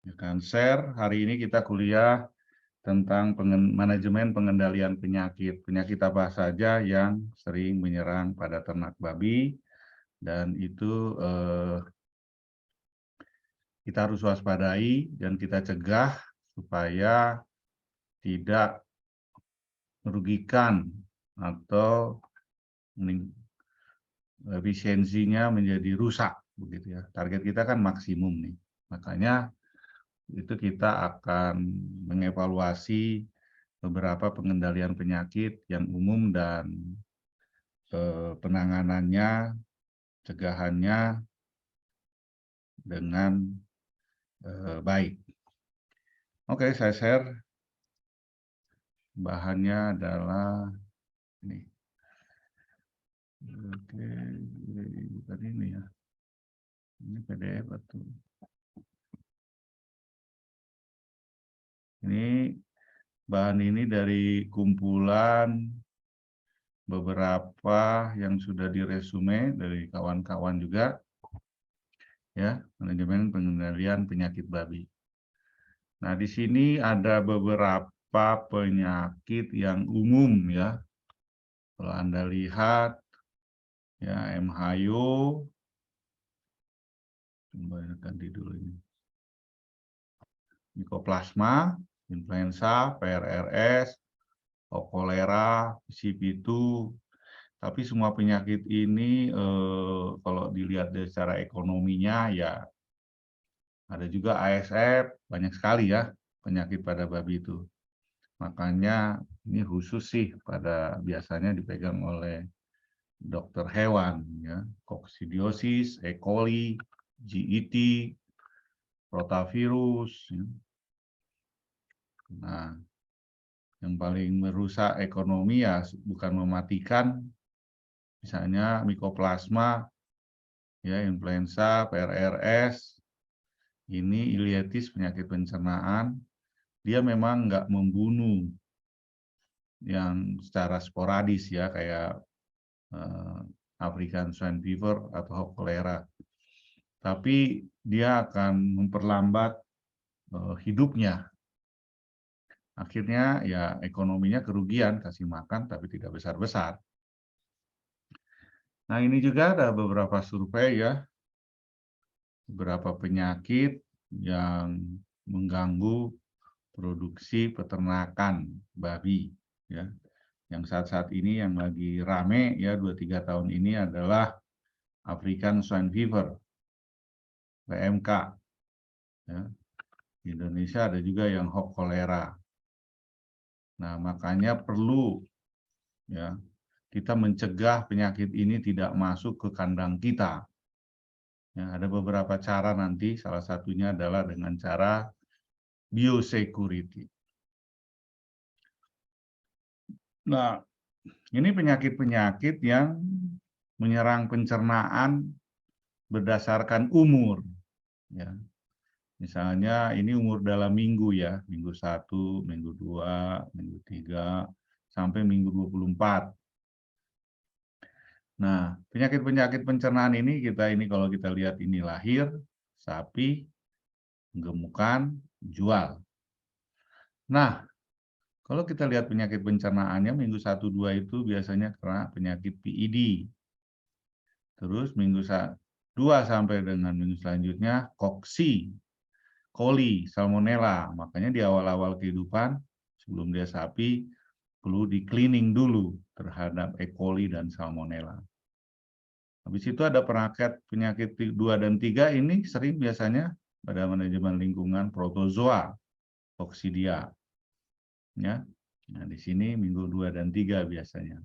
Ya kan, share. Hari ini kita kuliah tentang manajemen pengendalian penyakit. Penyakit apa saja yang sering menyerang pada ternak babi, dan itu kita harus waspadai dan kita cegah supaya tidak merugikan atau efisiensinya menjadi rusak, begitu ya. Target kita kan maksimum nih. Makanya itu kita akan mengevaluasi beberapa pengendalian penyakit yang umum dan penanganannya, cegahannya dengan baik. Oke, saya share. Bahannya adalah ini. Oke, bukan ini ya. Ini PDF atau ini bahan ini dari kumpulan beberapa yang sudah diresume dari kawan-kawan juga, ya, manajemen pengendalian penyakit babi. Nah, di sini ada beberapa penyakit yang umum ya. Kalau Anda lihat ya, MHYO, coba ganti dulu ini. Mycoplasma, influenza, PRRS, kolera, CP2. Tapi semua penyakit ini kalau dilihat dari secara ekonominya ya ada juga ASF, banyak sekali ya penyakit pada babi itu. Makanya ini khusus sih pada biasanya dipegang oleh dokter hewan ya, koksidiosis, E. coli, GET, rotavirus. Ya. Nah, yang paling merusak ekonomi ya bukan mematikan, misalnya Mycoplasma, ya, influenza, PRRS, ini iletis, penyakit pencernaan, dia memang nggak membunuh yang secara sporadis ya, kayak African swine fever atau kolera. Tapi dia akan memperlambat hidupnya. Akhirnya ya ekonominya kerugian, kasih makan tapi tidak besar-besar. Nah, ini juga ada beberapa survei ya, beberapa penyakit yang mengganggu produksi peternakan babi ya. Yang saat-saat ini yang lagi rame ya 2-3 tahun ini adalah African swine fever, PMK ya. Di Indonesia ada juga yang hok kolera. Nah, makanya perlu ya kita mencegah penyakit ini tidak masuk ke kandang kita. Ya, ada beberapa cara nanti, salah satunya adalah dengan cara biosecurity. Nah, ini penyakit-penyakit yang menyerang pencernaan berdasarkan umur. Ya. Misalnya ini umur dalam minggu ya, minggu 1, minggu 2, minggu 3, sampai minggu 24. Nah, penyakit-penyakit pencernaan ini kalau kita lihat ini lahir, sapi, gemukan, jual. Nah, kalau kita lihat penyakit pencernaannya minggu 1-2 itu biasanya karena penyakit PID. Terus minggu 2 sampai dengan minggu selanjutnya koksi, coli, salmonella. Makanya di awal-awal kehidupan sebelum dia sapi perlu di cleaning dulu terhadap E. coli dan salmonella. Habis itu ada penyakit 2 dan 3 ini sering biasanya pada manajemen lingkungan protozoa, Coccidia. Ya. Nah, di sini minggu 2 dan 3 biasanya.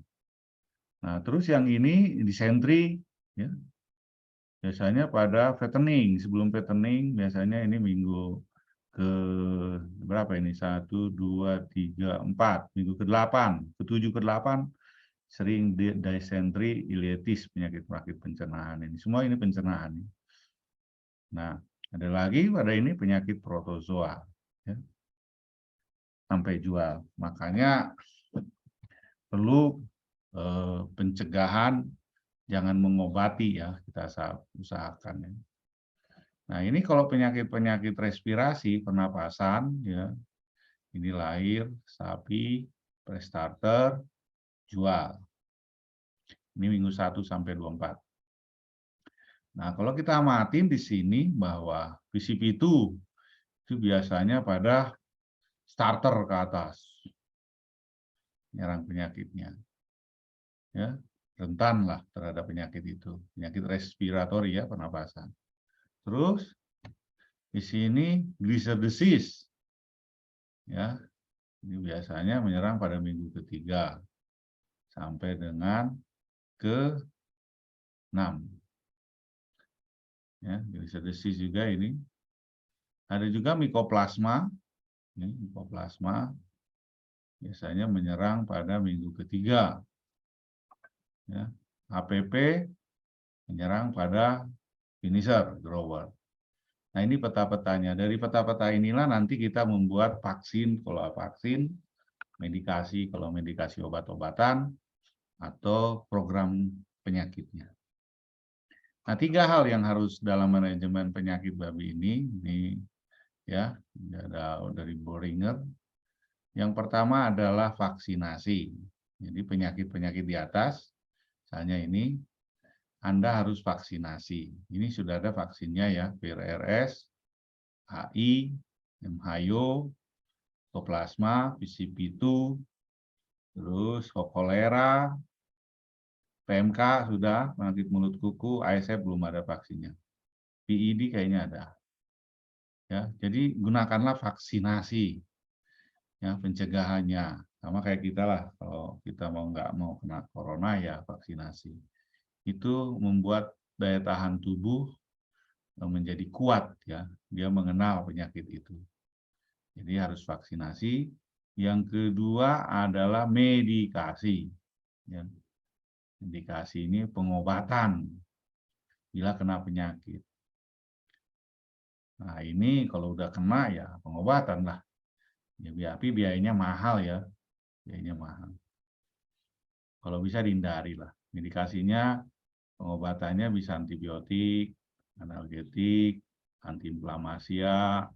Nah, terus yang ini disentri ya. Biasanya pada fattening, sebelum fattening biasanya ini minggu ke berapa ini? 1, 2, 3, 4, minggu ke-8, ke-7, ke-8 sering dysentery iletis, penyakit pencernaan ini. Semua ini pencernaan. Nah, ada lagi pada ini penyakit protozoa ya, sampai jual. Makanya perlu pencegahan, jangan mengobati ya, kita usahakan ya. Nah, ini kalau penyakit-penyakit respirasi, pernapasan, ya, ini lahir, sapi, pre-starter, jual. Ini minggu 1 sampai 24. Nah, kalau kita amatin di sini bahwa PCP itu biasanya pada starter ke atas, nyerang penyakitnya. Ya, rentan lah terhadap penyakit itu. Penyakit respiratori ya, pernapasan. Terus di sini glisser disease. Ya, ini biasanya menyerang pada minggu ketiga sampai dengan ke-6. Ya, glisser disease juga ini. Ada juga mikoplasma. Ini mikoplasma biasanya menyerang pada minggu ketiga. Ya, HPP menyerang pada finisher, grower. Nah, ini peta-petanya. Dari peta-peta inilah nanti kita membuat vaksin, kalau vaksin, medikasi, kalau medikasi obat-obatan, atau program penyakitnya. Nah, 3 hal yang harus dalam manajemen penyakit babi ini ya, dari Boehringer. Yang pertama adalah vaksinasi. Jadi penyakit-penyakit di atas, misalnya ini, Anda harus vaksinasi. Ini sudah ada vaksinnya ya, VRRS, HI, MHIO, Toplasma, PCP2, terus kolera, PMK sudah, penyakit mulut kuku, ASF belum ada vaksinnya. PID kayaknya ada. Ya, jadi gunakanlah vaksinasi, ya, pencegahannya. Sama kayak kita lah, kalau kita nggak mau kena corona ya vaksinasi. Itu membuat daya tahan tubuh menjadi kuat, ya, dia mengenal penyakit itu. Jadi harus vaksinasi. Yang kedua adalah medikasi. Ya. Medikasi ini pengobatan bila kena penyakit. Nah, ini kalau udah kena ya pengobatan lah. Ya, tapi biayanya mahal ya. Biayanya mahal. Kalau bisa dihindari lah. Medikasinya, pengobatannya bisa antibiotik, analgetik, antiinflamasia,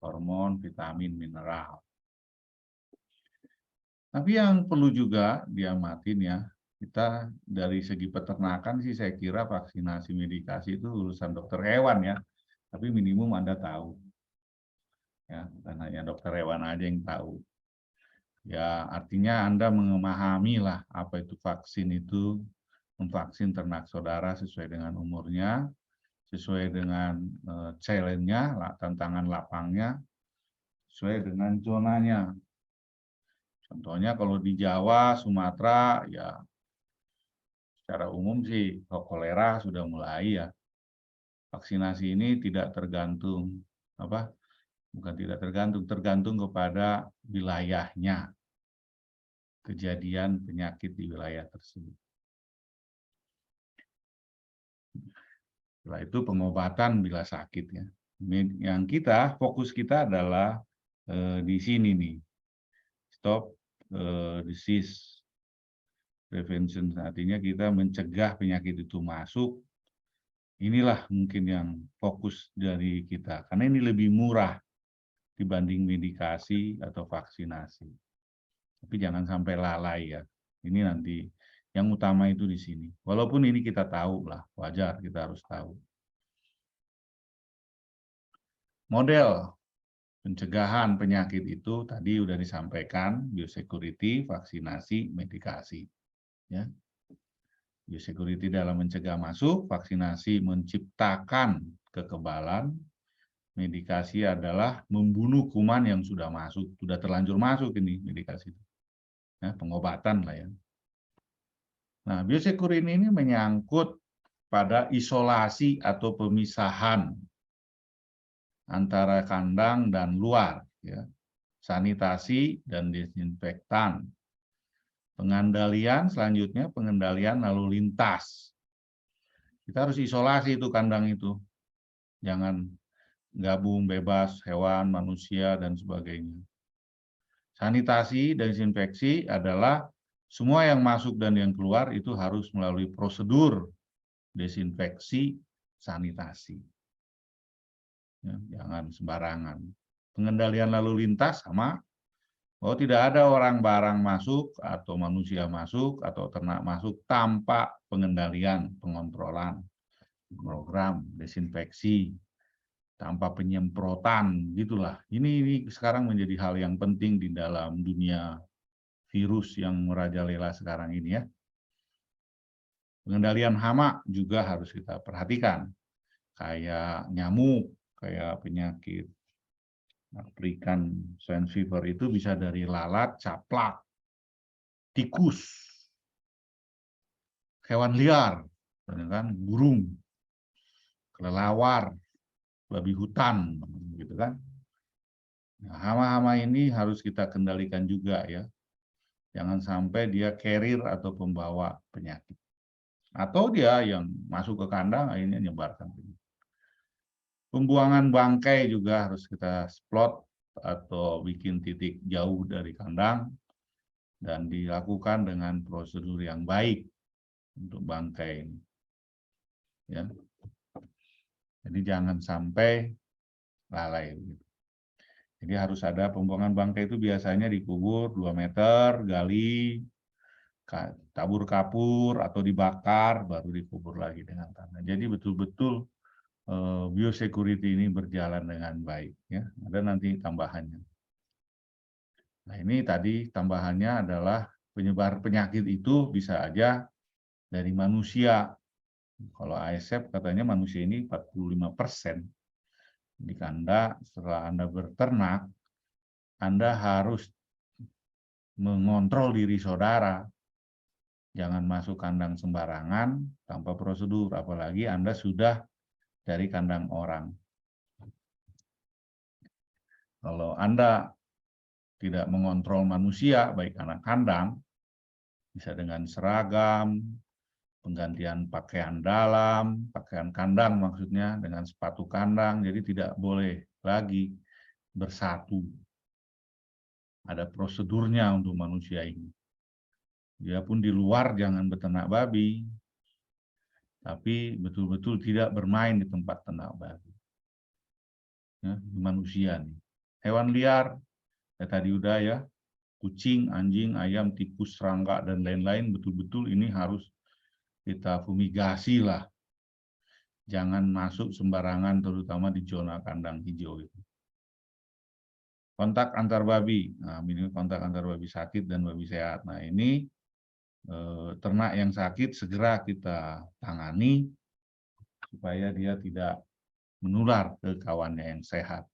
hormon, vitamin, mineral. Tapi yang perlu juga diamatin ya, kita dari segi peternakan sih saya kira vaksinasi medikasi itu urusan dokter hewan ya. Tapi minimum Anda tahu. Ya, bukan hanya dokter hewan aja yang tahu. Ya, artinya Anda memahami lah apa itu vaksin itu, memvaksin ternak saudara sesuai dengan umurnya, sesuai dengan challenge-nya, tantangan lapangnya, sesuai dengan zonanya. Contohnya kalau di Jawa, Sumatera, ya secara umum sih kolera sudah mulai ya. Vaksinasi ini tidak tergantung bukan tidak tergantung kepada wilayahnya, kejadian penyakit di wilayah tersebut. Setelah itu pengobatan bila sakit ya. Yang fokus kita adalah di sini nih, stop disease prevention, artinya kita mencegah penyakit itu masuk. Inilah mungkin yang fokus dari kita, karena ini lebih murah dibanding medikasi atau vaksinasi. Tapi jangan sampai lalai ya. Ini nanti yang utama itu di sini. Walaupun ini kita tahu lah, wajar kita harus tahu. Model pencegahan penyakit itu tadi sudah disampaikan, biosecurity, vaksinasi, medikasi. Ya. Biosecurity dalam mencegah masuk, vaksinasi menciptakan kekebalan, medikasi adalah membunuh kuman yang sudah masuk, sudah terlanjur masuk ini medikasi itu. Ya, pengobatan lah ya. Nah, biosecurity ini menyangkut pada isolasi atau pemisahan antara kandang dan luar, ya. Sanitasi dan desinfektan. Pengendalian selanjutnya pengendalian lalu lintas. Kita harus isolasi itu kandang itu. Jangan gabung bebas hewan, manusia dan sebagainya. Sanitasi dan desinfeksi adalah semua yang masuk dan yang keluar itu harus melalui prosedur desinfeksi sanitasi. Ya, jangan sembarangan. Pengendalian lalu lintas sama, oh tidak ada orang barang masuk atau manusia masuk atau ternak masuk tanpa pengendalian, pengontrolan, program desinfeksi, tanpa penyemprotan, gitulah. Ini sekarang menjadi hal yang penting di dalam dunia virus yang merajalela sekarang ini ya. Pengendalian hama juga harus kita perhatikan, kayak nyamuk, kayak penyakit African swine fever itu bisa dari lalat, caplak, tikus, hewan liar, kan, burung, kelelawar, babi hutan, gitu kan. Nah, hama-hama ini harus kita kendalikan juga ya. Jangan sampai dia carrier atau pembawa penyakit. Atau dia yang masuk ke kandang akhirnya menyebarkan penyakit. Pembuangan bangkai juga harus kita splot atau bikin titik jauh dari kandang dan dilakukan dengan prosedur yang baik untuk bangkai ini. Ya. Jadi jangan sampai lalai. Jadi harus ada pembuangan bangkai itu biasanya dikubur 2 meter, gali, tabur kapur atau dibakar, baru dikubur lagi dengan tanah. Jadi betul-betul biosecurity ini berjalan dengan baik. Ya. Ada nanti tambahannya. Nah ini tadi tambahannya adalah penyebar penyakit itu bisa aja dari manusia. Kalau ASF katanya manusia ini 45%. Di kandang, setelah Anda berternak, Anda harus mengontrol diri saudara. Jangan masuk kandang sembarangan tanpa prosedur, apalagi Anda sudah dari kandang orang. Kalau Anda tidak mengontrol manusia, baik anak kandang, bisa dengan seragam, penggantian pakaian dalam, pakaian kandang maksudnya, dengan sepatu kandang, jadi tidak boleh lagi bersatu. Ada prosedurnya untuk manusia ini. Dia pun di luar jangan beternak babi, tapi betul-betul tidak bermain di tempat ternak babi. Ya, manusia nih. Hewan liar, ya tadi udah ya, kucing, anjing, ayam, tikus, serangga, dan lain-lain, betul-betul ini harus kita fumigasi lah. Jangan masuk sembarangan, terutama di zona kandang hijau itu. Kontak antar babi, nah ini kontak antar babi sakit dan babi sehat. Nah ini ternak yang sakit segera kita tangani supaya dia tidak menular ke kawannya yang sehat.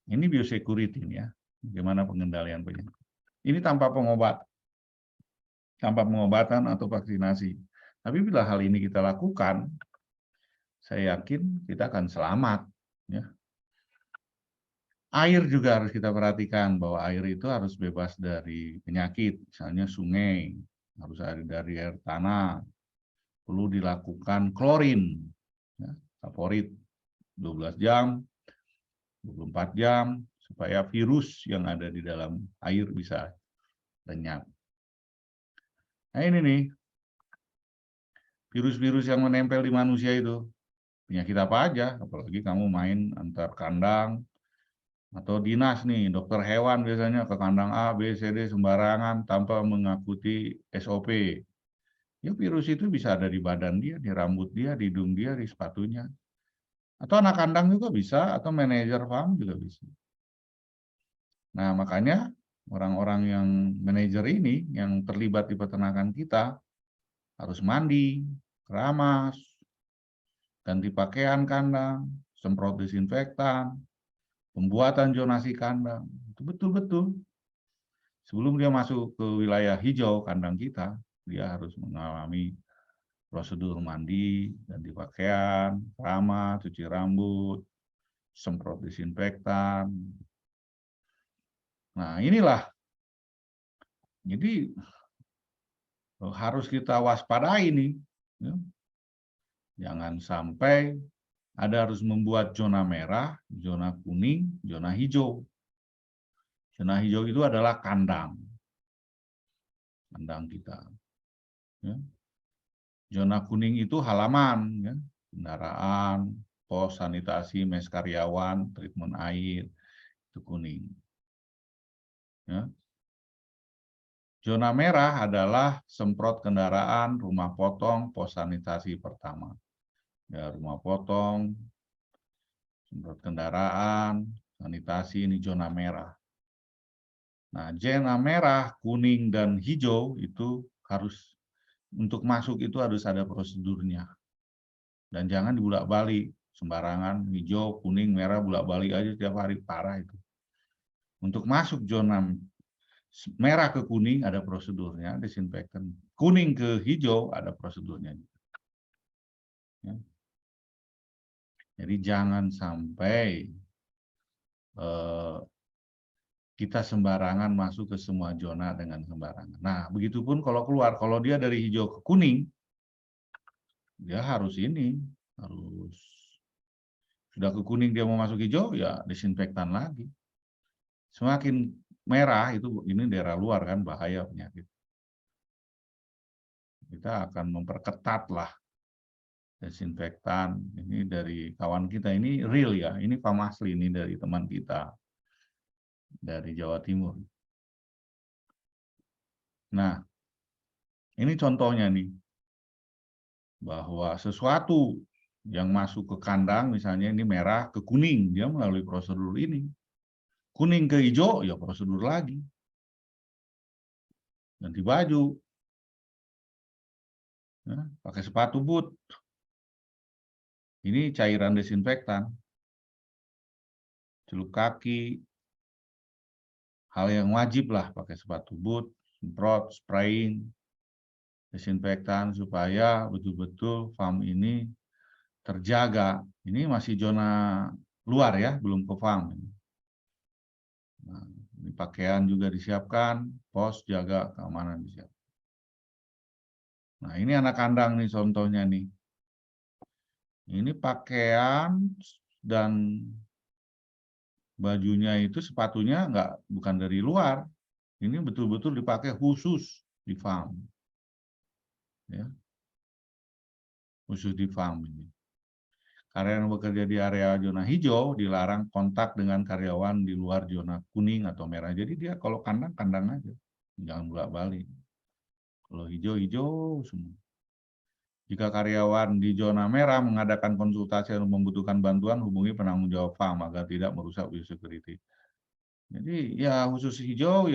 Ini biosecurity ya, bagaimana pengendalian penyakit. Ini tanpa pengobatan atau vaksinasi. Tapi bila hal ini kita lakukan, saya yakin kita akan selamat. Ya. Air juga harus kita perhatikan bahwa air itu harus bebas dari penyakit, misalnya sungai, harus ada dari air tanah, perlu dilakukan klorin, ya, favorit 12 jam, 24 jam, supaya virus yang ada di dalam air bisa lenyap. Nah ini nih, virus-virus yang menempel di manusia itu, penyakit apa aja, apalagi kamu main antar kandang, atau dinas nih, dokter hewan biasanya ke kandang A, B, C, D sembarangan tanpa mengikuti SOP. Ya virus itu bisa ada di badan dia, di rambut dia, di hidung dia, di sepatunya. Atau anak kandang juga bisa, atau manajer farm juga bisa. Nah makanya orang-orang yang manajer ini, yang terlibat di peternakan kita, harus mandi, keramas, ganti pakaian kandang, semprot desinfektan, pembuatan zonasi kandang, itu betul-betul. Sebelum dia masuk ke wilayah hijau kandang kita, dia harus mengalami prosedur mandi, ganti pakaian, keramas, cuci rambut, semprot desinfektan. Nah inilah, jadi harus kita waspadai nih. Ya. Jangan sampai ada harus membuat zona merah, zona kuning, zona hijau. Zona hijau itu adalah kandang kita. Ya. Zona kuning itu halaman, ya, kendaraan, pos sanitasi, mes karyawan, treatment air, itu kuning. Ya. Zona merah adalah semprot kendaraan, rumah potong, pos sanitasi pertama. Ya, rumah potong, semprot kendaraan, sanitasi, ini zona merah. Nah, zona merah, kuning, dan hijau itu harus, untuk masuk itu harus ada prosedurnya. Dan jangan dibulak-balik, sembarangan, hijau, kuning, merah, bulak-balik aja setiap hari, parah itu. Untuk masuk zona merah ke kuning ada prosedurnya, disinfektan. Kuning ke hijau ada prosedurnya. Ya. Jadi jangan sampai kita sembarangan masuk ke semua zona dengan sembarangan. Nah, begitupun kalau keluar, kalau dia dari hijau ke kuning, dia harus sudah ke kuning dia mau masuk hijau, ya disinfektan lagi. Semakin merah itu, ini daerah luar kan, bahaya penyakit. Kita akan memperketat lah desinfektan. Ini dari kawan kita, ini real ya, ini Famasli, ini dari teman kita dari Jawa Timur. Nah, ini contohnya nih, bahwa sesuatu yang masuk ke kandang, misalnya ini merah ke kuning, dia melalui prosedur ini. Kuning ke hijau, ya prosedur lagi. Ganti baju, ya, pakai sepatu boot. Ini cairan desinfektan, celup kaki, hal yang wajib lah, pakai sepatu boot, semprot, spraying, desinfektan, supaya betul-betul farm ini terjaga. Ini masih zona luar ya, belum ke farm. Nah, ini pakaian juga disiapkan, pos jaga keamanan disiapkan. Nah, ini anak kandang nih contohnya nih. Ini pakaian dan bajunya itu, sepatunya bukan dari luar. Ini betul-betul dipakai khusus di farm. Ya. Khusus di farm ini. Karyawan yang bekerja di area zona hijau dilarang kontak dengan karyawan di luar zona kuning atau merah. Jadi dia kalau kandang aja, jangan bolak-balik. Kalau hijau semua. Jika karyawan di zona merah mengadakan konsultasi atau membutuhkan bantuan, hubungi penanggung jawab farm agar tidak merusak biosecurity. Jadi ya khusus hijau,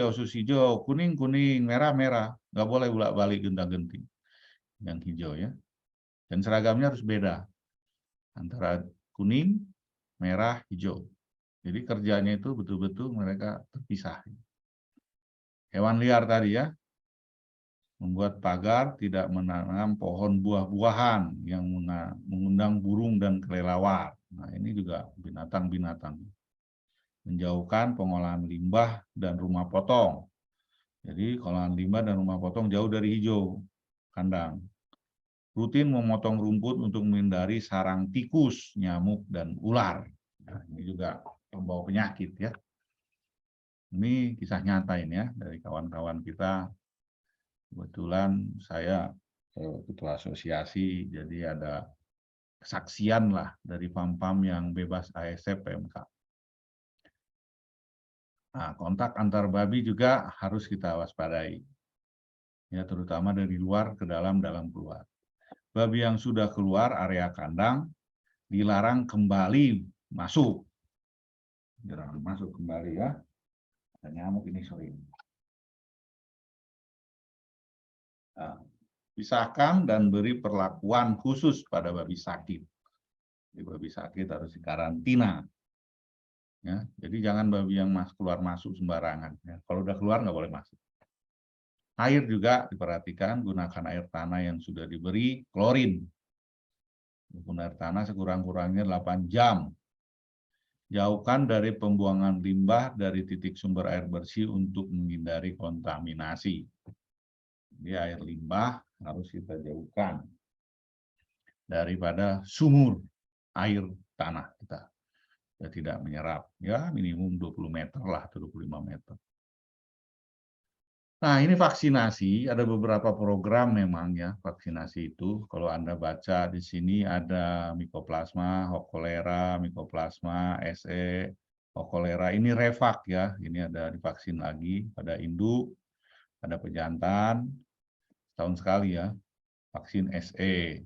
kuning, merah, nggak boleh bolak-balik gonta-ganti yang hijau ya. Dan seragamnya harus beda antara kuning, merah, hijau. Jadi kerjanya itu betul-betul mereka terpisah. Hewan liar tadi ya, membuat pagar, tidak menanam pohon buah-buahan yang mengundang burung dan kelelawar. Nah, ini juga binatang-binatang. Menjauhkan pengolahan limbah dan rumah potong. Jadi, pengolahan limbah dan rumah potong jauh dari hijau kandang. Rutin memotong rumput untuk menghindari sarang tikus, nyamuk, dan ular. Nah, ini juga pembawa penyakit ya. Ini kisah nyata ini ya, dari kawan-kawan kita. Kebetulan saya ketua asosiasi, jadi ada kesaksian lah dari farm-farm yang bebas ASF PMK. Nah, kontak antar babi juga harus kita waspadai. Ya, terutama dari luar ke dalam keluar. Babi yang sudah keluar area kandang dilarang kembali masuk. Dilarang masuk kembali ya. Ada nyamuk ini sering. Nah, pisahkan dan beri perlakuan khusus pada babi sakit. Jadi babi sakit harus dikarantina. Ya, jadi jangan babi yang keluar masuk sembarangan. Ya. Kalau udah keluar nggak boleh masuk. Air juga diperhatikan, gunakan air tanah yang sudah diberi klorin. Air tanah sekurang-kurangnya 8 jam. Jauhkan dari pembuangan limbah dari titik sumber air bersih untuk menghindari kontaminasi. Jadi air limbah harus kita jauhkan daripada sumur air tanah kita. Ya, tidak menyerap, ya minimum 20 meter lah, 25 meter. Nah, ini vaksinasi, ada beberapa program memang ya, vaksinasi itu. Kalau Anda baca di sini ada Mycoplasma, Hokolera, Mycoplasma, SE, Hokolera. Ini Revac ya, ini ada divaksin lagi pada induk, pada pejantan, tahun sekali ya, vaksin SE.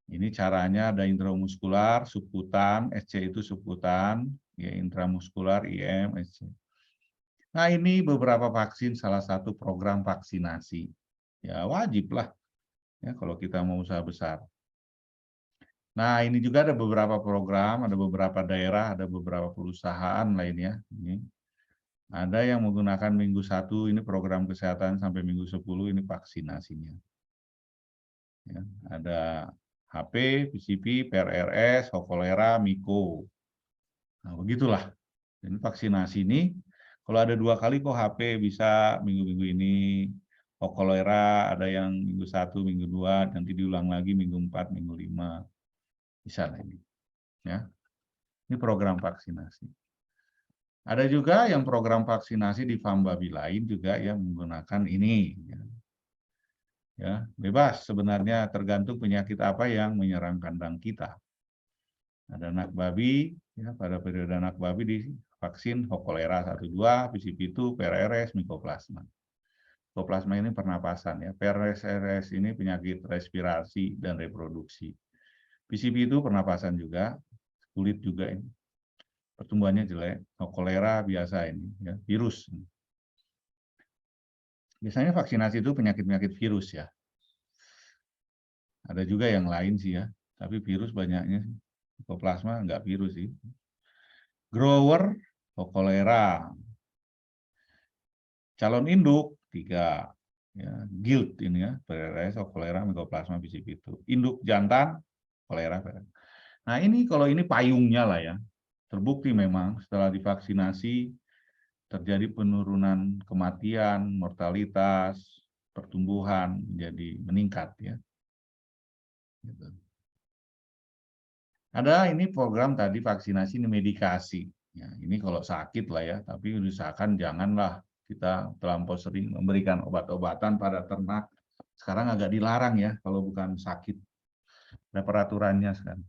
Ini caranya ada intramuskular, subkutan, SC itu subkutan, ya intramuskular, IM, SC. Nah, ini beberapa vaksin, salah satu program vaksinasi. Ya, wajib lah ya kalau kita mau usaha besar. Nah, ini juga ada beberapa program, ada beberapa daerah, ada beberapa perusahaan lainnya. Ini ada yang menggunakan minggu 1, ini program kesehatan sampai minggu 10, ini vaksinasinya. Ya, ada HP, PCP, PRRS, Hokolera, Miko. Nah, begitulah. Ini vaksinasi ini, kalau ada 2 kali kok HP bisa minggu-minggu ini, Hokolera ada yang minggu 1, minggu 2, nanti diulang lagi minggu 4, minggu 5. Bisa lah ini. Ya. Ini program vaksinasi. Ada juga yang program vaksinasi di Fambabi lain juga yang menggunakan ini. Ya, bebas sebenarnya tergantung penyakit apa yang menyerang kandang kita. Ada anak babi, ya, pada periode anak babi di vaksin Hokolera 1-2, PCP2, PRRS, Mycoplasma. Mycoplasma ini pernapasan ya. PRRS ini penyakit respirasi dan reproduksi. PCP itu pernapasan juga, kulit juga ini. Pertumbuhannya jelek. Hokolera biasa ini ya, virus. Biasanya vaksinasi itu penyakit-penyakit virus ya. Ada juga yang lain sih ya, tapi virus banyaknya. Mycoplasma enggak virus sih. Grower, Hokolera. Calon induk 3, ya, guild ini ya, PRRS, Hokolera, Mycoplasma, PCP itu. Induk jantan, kolera. Nah ini kalau ini payungnya lah ya, terbukti memang setelah divaksinasi terjadi penurunan kematian, mortalitas, pertumbuhan menjadi meningkat ya. Gitu. Ada ini program tadi vaksinasi ini medikasi. Ya, ini kalau sakit lah ya, tapi usahakan janganlah kita terlampau sering memberikan obat-obatan pada ternak. Sekarang agak dilarang ya kalau bukan sakit. Ada peraturannya sekarang.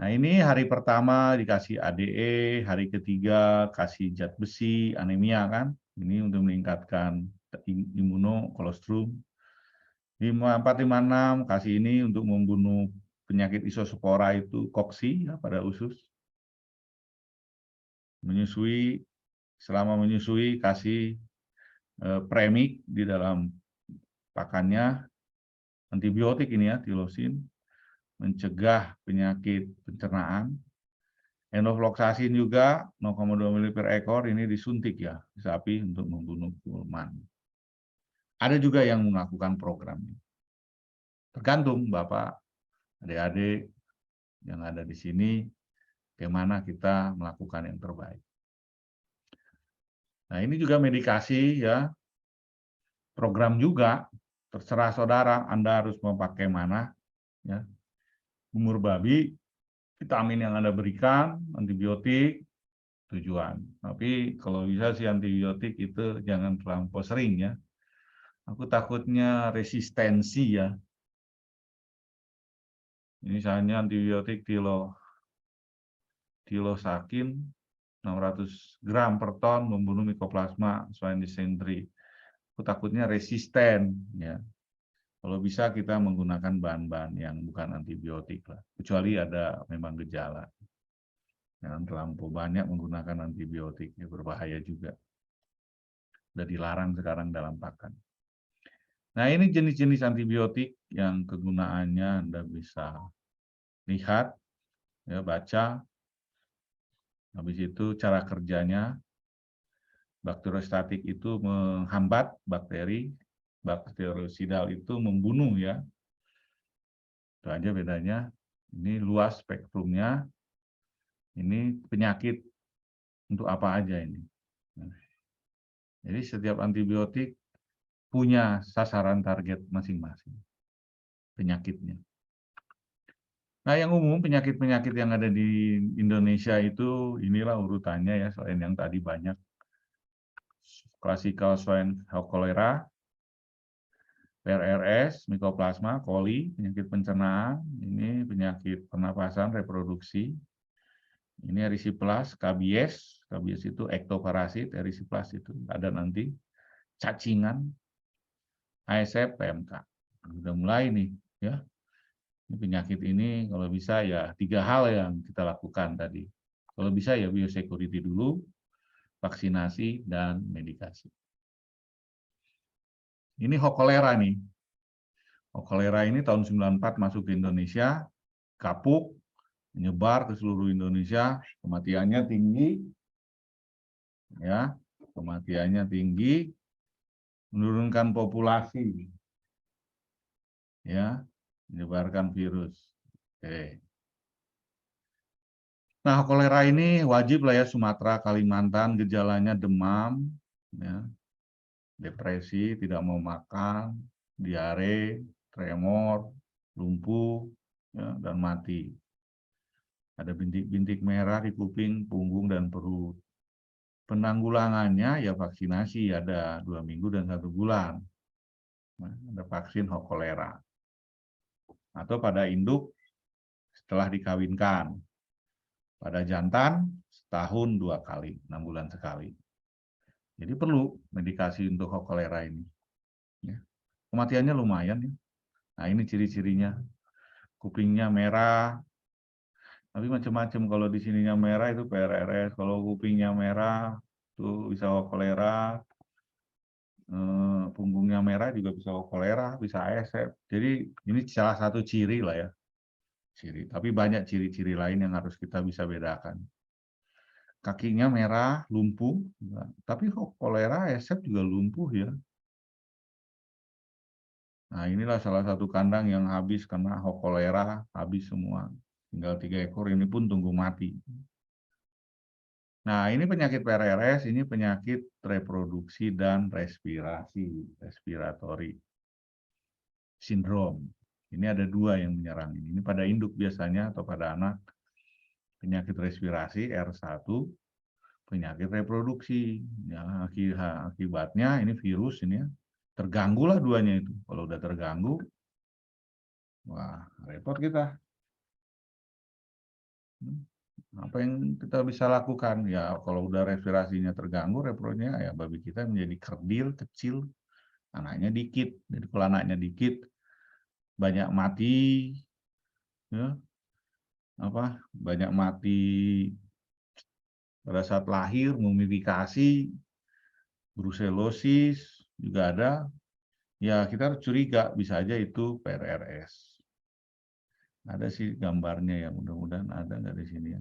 Nah ini hari pertama dikasih ADE, hari ketiga kasih zat besi, anemia kan. Ini untuk meningkatkan imunokolostrum. 456 kasih ini untuk membunuh penyakit isospora itu koksi ya, pada usus. Menyusui, selama menyusui kasih premik di dalam pakannya, antibiotik ini ya, tilosin, mencegah penyakit pencernaan. Enofloxacin juga 0,2 ml per ekor ini disuntik ya di sapi untuk membunuh kuman. Ada juga yang melakukan program ini. Tergantung Bapak, adik-adik yang ada di sini, bagaimana kita melakukan yang terbaik. Nah ini juga medikasi ya, program juga, terserah saudara Anda harus memakai mana. Ya. Umur babi, vitamin yang Anda berikan, antibiotik, tujuan. Tapi kalau bisa sih antibiotik itu jangan terlampau sering ya. Aku takutnya resistensi ya. Misalnya antibiotik tilosakin 600 gram per ton membunuh Mycoplasma swine dysentery. Aku takutnya resisten ya. Kalau bisa kita menggunakan bahan-bahan yang bukan antibiotik lah, kecuali ada memang gejala. Jangan terlampau banyak menggunakan antibiotik, ya berbahaya juga. Sudah dilarang sekarang dalam pakan. Nah ini jenis-jenis antibiotik yang kegunaannya Anda bisa lihat, ya baca. Habis itu cara kerjanya, bakteriostatik itu menghambat bakteri, bakteriosidal itu membunuh ya. Itu aja bedanya. Ini luas spektrumnya. Ini penyakit untuk apa aja ini. Jadi setiap antibiotik punya sasaran target masing-masing penyakitnya. Nah, yang umum penyakit-penyakit yang ada di Indonesia itu inilah urutannya ya, selain yang tadi banyak. classical swine cholera, PRRS, Mycoplasma, coli, penyakit pencernaan, ini penyakit pernapasan, reproduksi. Ini erisiplas, kabies, kabies itu ektoparasit, erisiplas itu ada nanti, cacingan, ASF, PMK. Udah mulai nih, ya. Ini penyakit ini kalau bisa ya 3 hal yang kita lakukan tadi. Kalau bisa ya biosecurity dulu, vaksinasi, dan medikasi. Ini Hokolera nih. Hokolera ini tahun 94 masuk ke Indonesia, kapuk, menyebar ke seluruh Indonesia, kematiannya tinggi, ya, kematiannya tinggi, menurunkan populasi, ya, menyebarkan virus. Oke. Nah, kolera ini wajib lah ya Sumatera, Kalimantan, gejalanya demam, ya, depresi, tidak mau makan, diare, tremor, lumpuh, ya, dan mati. Ada bintik-bintik merah di kuping, punggung, dan perut. Penanggulangannya ya vaksinasi, ada 2 minggu dan 1 bulan. Nah, ada vaksin kolera. Atau pada induk setelah dikawinkan. Pada jantan setahun 2 kali, 6 bulan sekali. Jadi perlu medikasi untuk kolera ini. Ya. Kematiannya lumayan. Ya. Nah ini ciri-cirinya. Kupingnya merah, tapi macam-macam. Kalau di sininya merah itu PRRS, kalau kupingnya merah itu bisa kolera, punggungnya merah juga bisa kolera, bisa ASF. Jadi ini salah satu ciri lah ya. Ciri. Tapi banyak ciri-ciri lain yang harus kita bisa bedakan. Kakinya merah, lumpuh, tapi kolera ASF juga lumpuh ya. Nah inilah salah satu kandang yang habis karena kolera, habis semua. Tinggal 3 ekor, ini pun tunggu mati. Nah ini penyakit PRRS, ini penyakit reproduksi dan respiratory sindrom. Ini ada 2 yang menyerang ini. Ini pada induk biasanya atau pada anak. Penyakit respirasi R1, penyakit reproduksi. Ya, akibatnya ini virus ini ya. Terganggulah 2-nya itu. Kalau udah terganggu, wah repot kita. Apa yang kita bisa lakukan? Ya kalau udah respirasinya terganggu, repronya ya babi kita menjadi kerdil, kecil, anaknya dikit. Jadi kalau anaknya dikit, banyak mati, ya, banyak mati pada saat lahir, mumifikasi, brusellosis juga ada. Ya kita harus curiga, bisa aja itu PRRS. Ada sih gambarnya ya, mudah-mudahan ada nggak di sini ya.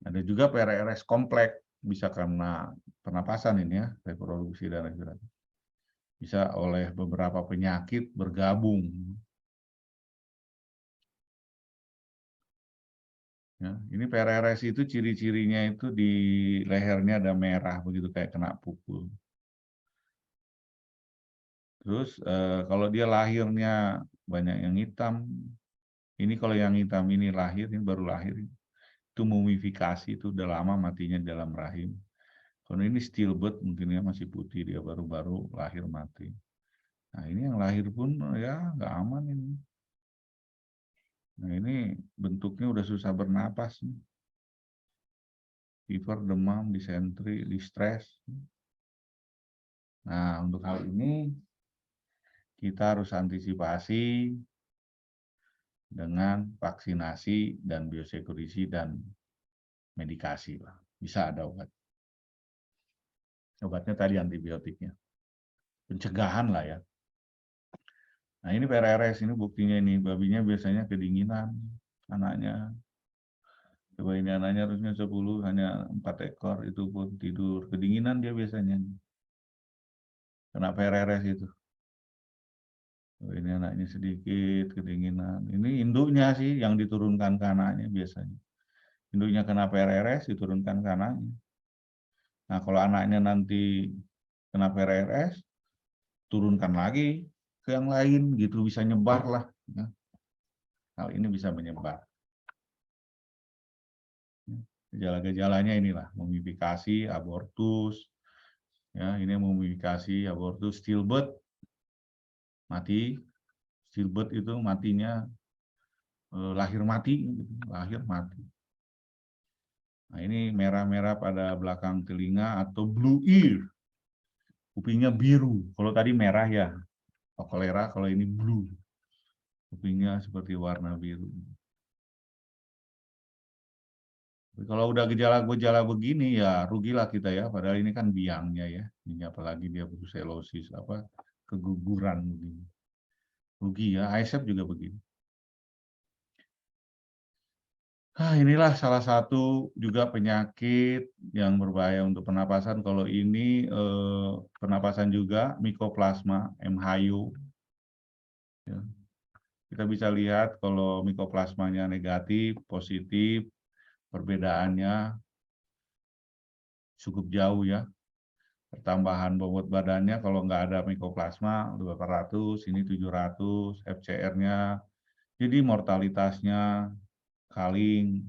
Ada juga PRRS kompleks, bisa karena pernapasan ini ya, reproduksi dan respirasi. Bisa oleh beberapa penyakit bergabung. Ya, ini PRRS itu ciri-cirinya itu di lehernya ada merah begitu kayak kena pukul. Terus kalau dia lahirnya banyak yang hitam, ini kalau yang hitam ini lahir, ini baru lahir, itu mumifikasi, itu udah lama matinya dalam rahim. Kalau ini stillbirth mungkin ya masih putih, dia baru-baru lahir mati. Nah ini yang lahir pun ya nggak aman ini. Nah ini bentuknya udah susah bernapas. Fever, demam, disentri, distress. Nah untuk hal ini kita harus antisipasi dengan vaksinasi dan biosecurity dan medikasi lah. Bisa ada obat. Obatnya tadi antibiotiknya. Pencegahan lah ya. Nah ini PRRS, ini buktinya ini. Babinya biasanya kedinginan, anaknya. Coba ini anaknya harusnya 10, hanya 4 ekor, itu pun tidur. Kedinginan dia biasanya. Kena PRRS itu. Coba ini anaknya sedikit kedinginan. Ini induknya sih yang diturunkan ke anaknya biasanya. Induknya kena PRRS, diturunkan ke anaknya. Nah kalau anaknya nanti kena PRRS, turunkan lagi ke yang lain, gitu bisa nyebar lah. Ya. Hal ini bisa menyebar. Gejala-gejalanya inilah, mumifikasi, abortus, Ya, ini mumifikasi, abortus, stillbirth, mati. Stillbirth itu matinya lahir mati, lahir mati. Nah, ini merah-merah pada belakang telinga atau blue ear. Kupingnya biru. Kalau tadi merah ya, kolera, kalau ini blue. Kupingnya seperti warna biru. Kalau udah gejala-gejala begini ya rugilah kita ya, padahal ini kan biangnya ya. Ini apalagi dia brucellosis, keguguran begini. Rugi ya, ASF juga begini. Inilah salah satu juga penyakit yang berbahaya untuk pernapasan. Kalau ini pernapasan juga Mycoplasma MHU. Ya. Kita bisa lihat kalau Mycoplasmanya negatif, positif, perbedaannya cukup jauh ya. Pertambahan bobot badannya kalau nggak ada Mycoplasma 800, ini 700, FCR-nya. Jadi mortalitasnya kaling,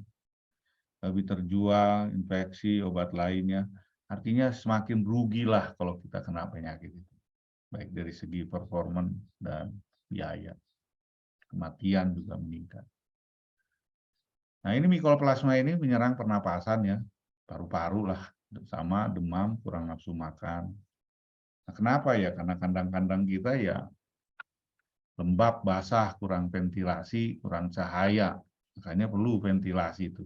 lebih terjual, infeksi, obat lainnya. Artinya semakin rugilah kalau kita kena penyakit itu. Baik dari segi performance dan biaya. Kematian juga meningkat. Nah, ini Mycoplasma ini menyerang pernapasan ya, paru-paru lah, sama demam, kurang nafsu makan. Nah, kenapa ya? Karena kandang-kandang kita ya lembab, basah, kurang ventilasi, kurang cahaya. Makanya perlu ventilasi itu.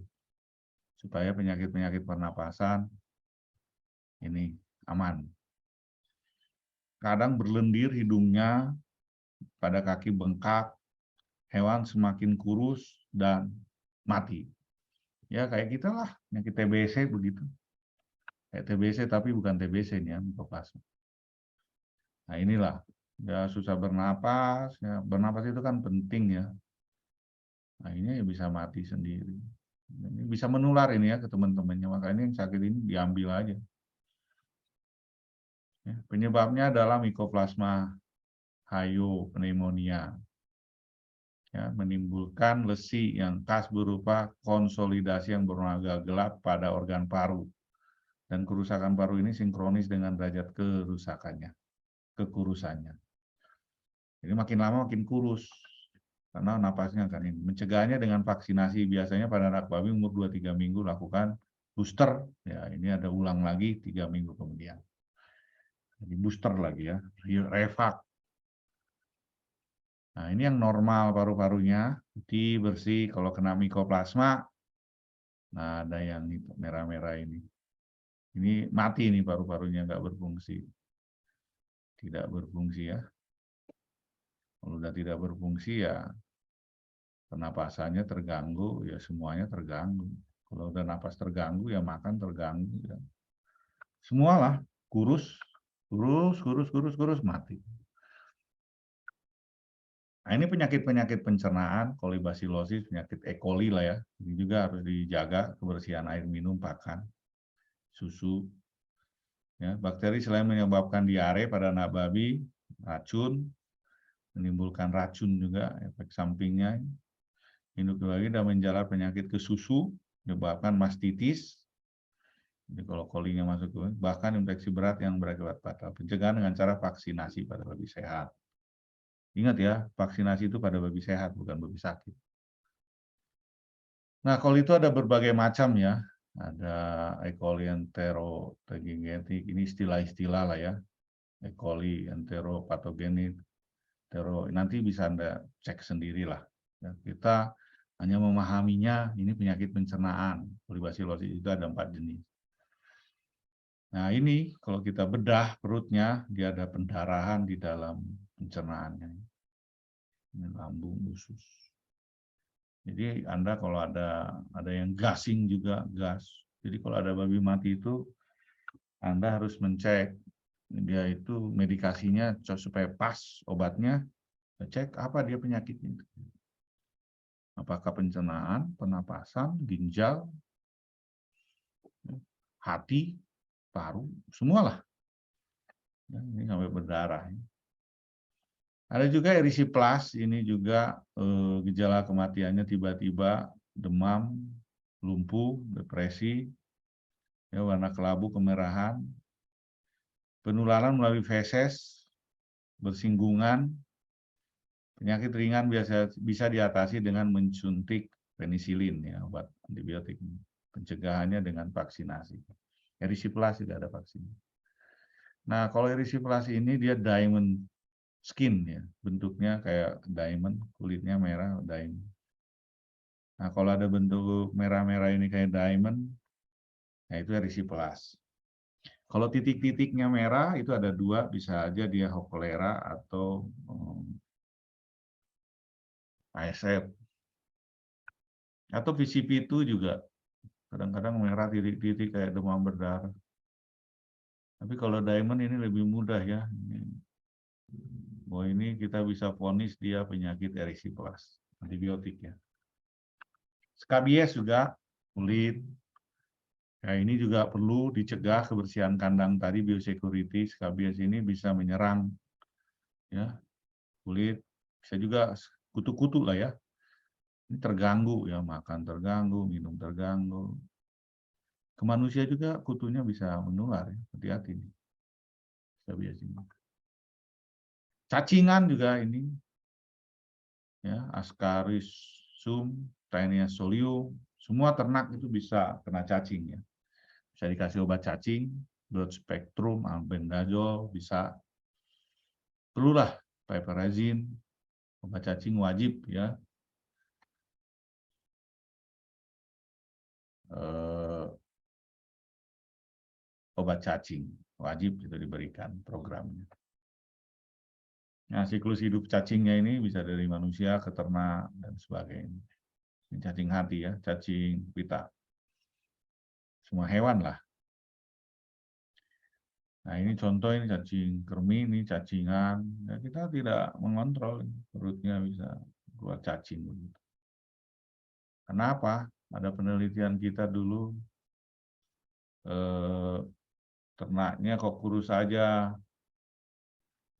Supaya penyakit-penyakit pernapasan ini aman. Kadang berlendir hidungnya, pada kaki bengkak, hewan semakin kurus dan mati. Ya kayak kita lah, penyakit TBC begitu. Kayak TBC tapi bukan TBC nih ya, Mycoplasma. Nah inilah, ya susah bernapas, ya bernapas itu kan penting ya. Nah ini ya bisa mati sendiri. Ini bisa menular ini ya ke teman-temannya, makanya yang sakit ini diambil aja. Ya, penyebabnya adalah Mycoplasma pneumonia. Ya, menimbulkan lesi yang khas berupa konsolidasi yang berwarna gelap pada organ paru. Dan kerusakan paru ini sinkronis dengan derajat kekurusannya. Jadi makin lama makin kurus, karena napasnya kan ini. Mencegahnya dengan vaksinasi, biasanya pada anak babi umur 2-3 minggu lakukan booster. Ya, ini ada ulang lagi 3 minggu kemudian. Jadi booster lagi ya, revac. Nah, ini yang normal paru-parunya, putih, bersih. Kalau kena Mycoplasma, nah ada yang merah-merah ini. Ini mati nih paru-parunya, nggak berfungsi. Tidak berfungsi ya. Kalau udah tidak berfungsi ya pernapasannya terganggu, ya semuanya terganggu. Kalau udah napas terganggu ya makan terganggu. Ya. Semualah kurus, mati. Nah, ini penyakit-penyakit pencernaan, kolibasilosis, penyakit E. coli lah ya. Ini juga harus dijaga kebersihan air minum, pakan, susu. Ya, bakteri selain menyebabkan diare pada anak babi, racun, menimbulkan racun juga, efek sampingnya. Induk lagi dan menjalar penyakit ke susu, menyebabkan mastitis. Jadi kalau colinya masuk ke, bahkan infeksi berat yang berakibat fatal. Pencegahan dengan cara vaksinasi pada babi sehat. Ingat ya, vaksinasi itu pada babi sehat, bukan babi sakit. Nah, coli itu ada berbagai macam ya. Ada E. coli enterogenetik, ini istilah-istilah lah ya. E. coli enteropatogenik, nanti bisa Anda cek sendirilah. Ya, kita hanya memahaminya, ini penyakit pencernaan. Kolibasilosis itu ada 4 jenis. Nah ini kalau kita bedah perutnya, dia ada pendarahan di dalam pencernaannya. Ini lambung, usus. Jadi Anda kalau ada yang gasing juga, gas. Jadi kalau ada babi mati itu, Anda harus mencek. Dia itu medikasinya supaya pas obatnya, cek apa dia penyakitnya. Apakah pencernaan, pernapasan, ginjal, hati, paru, semualah. Ini sampai berdarah. Ada juga erisiplas, ini juga gejala kematiannya tiba-tiba demam, lumpuh, depresi, ya, warna kelabu, kemerahan. penularan melalui feses, bersinggungan. Penyakit ringan bisa diatasi dengan mensuntik penisilin, ya, obat antibiotik. Pencegahannya dengan vaksinasi. Erisiplas juga ada vaksin. Nah, kalau erisiplas ini dia diamond skin, ya, bentuknya kayak diamond, kulitnya merah, diamond. Nah, kalau ada bentuk merah-merah ini kayak diamond, nah itu erisiplas. Kalau titik-titiknya merah itu ada 2, bisa aja dia kolera atau ASF. Atau VCP itu juga kadang-kadang merah titik-titik kayak demam berdarah. Tapi kalau diamond ini lebih mudah, ya. Bahwa ini kita bisa vonis dia penyakit erisiplas, antibiotik, ya. Skabies juga kulit. Nah, ini juga perlu dicegah kebersihan kandang tadi, biosecurity. Skabies ini bisa menyerang, ya, kulit, bisa juga kutu-kutu lah, ya. Ini terganggu, ya, makan terganggu, minum terganggu. Ke manusia juga kutunya bisa menular, ya. Hati-hati nih. Skabies ini. Cacingan juga ini, ya, Ascarisum, Taeniasolium, semua ternak itu bisa kena cacing, ya. Bisa dikasih obat cacing, broad spectrum, albendazole, bisa. Perlulah piperazine, obat cacing wajib, ya. Obat cacing wajib itu diberikan programnya. Nah, siklus hidup cacingnya ini bisa dari manusia ke ternak dan sebagainya. Ini cacing hati, ya, cacing pita. Semua hewan lah. Nah, ini contoh, ini cacing kremi, ini cacingan. Ya, kita tidak mengontrol, perutnya bisa keluar cacing. Kenapa? Ada penelitian kita dulu, ternaknya kok kurus saja.